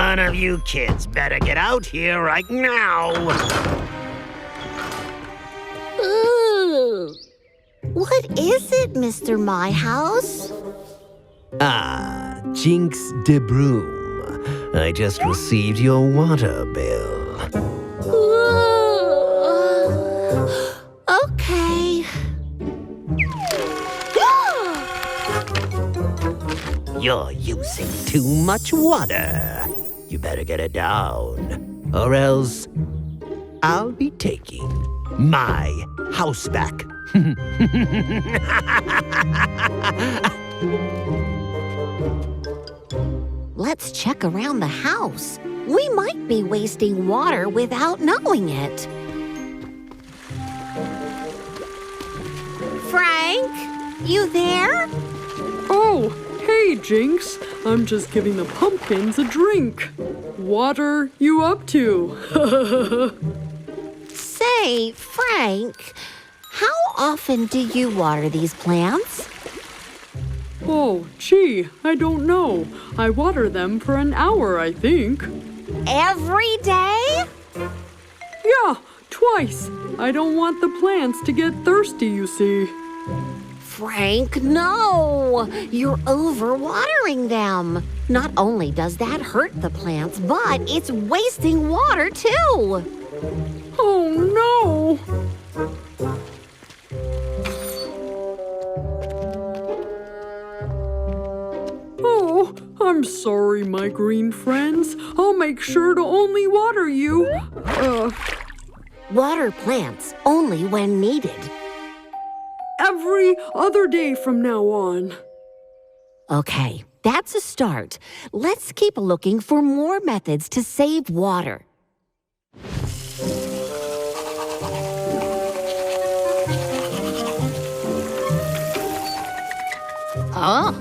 One of you kids better get out here right now. Ooh. What is it, Mr. My House? Ah, Jinx de Broom. I just received your water bill. Okay. You're using too much water. You better get it down, or else I'll be taking my house back. Let's check around the house. We might be wasting water without knowing it. Frank, you there? Oh, hey, Jinx. I'm just giving the pumpkins a drink. Water you up to? Say, Frank, how often do you water these plants? Oh, gee, I don't know. I water them for an hour, I think. Every day? Yeah, twice. I don't want the plants to get thirsty, you see. Frank, no! You're overwatering them. Not only does that hurt the plants, but it's wasting water, too. Oh, no! Oh, I'm sorry, my green friends. I'll make sure to only water you. Water plants only when needed. Every other day from now on. Okay, that's a start. Let's keep looking for more methods to save water. Huh?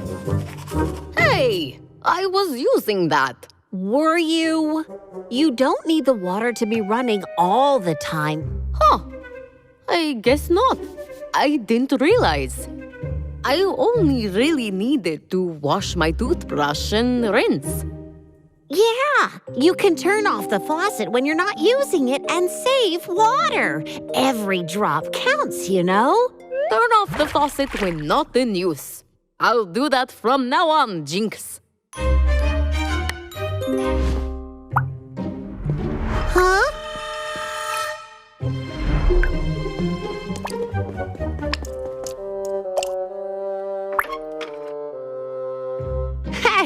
Hey, I was using that. Were you? You don't need the water to be running all the time. Huh. I guess not. I didn't realize. I only really needed to wash my toothbrush and rinse. Yeah, you can turn off the faucet when you're not using it and save water. Every drop counts, you know? Turn off the faucet when not in use. I'll do that from now on, Jinx. Huh?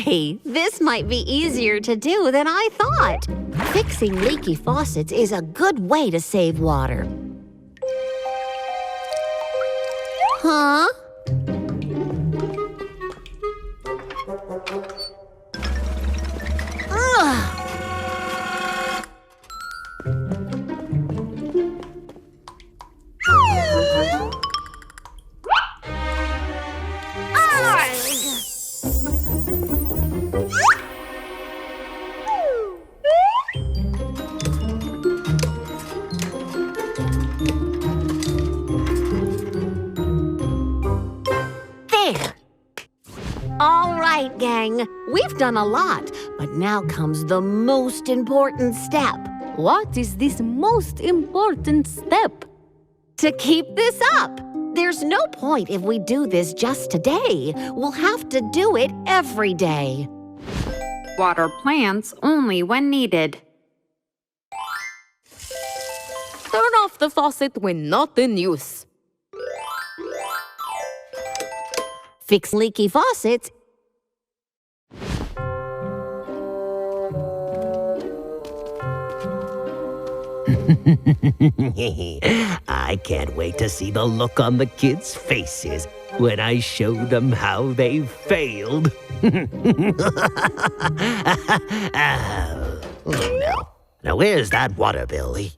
Hey, this might be easier to do than I thought. Fixing leaky faucets is a good way to save water. Huh? Ugh. There. All right, gang. We've done a lot, but now comes the most important step. What is this most important step? To keep this up. There's no point if we do this just today. We'll have to do it every day. Water plants only when needed. Turn off the faucet when not in use. Fix leaky faucets. I can't wait to see the look on the kids' faces when I show them how they failed. Now, where's that water, Billy?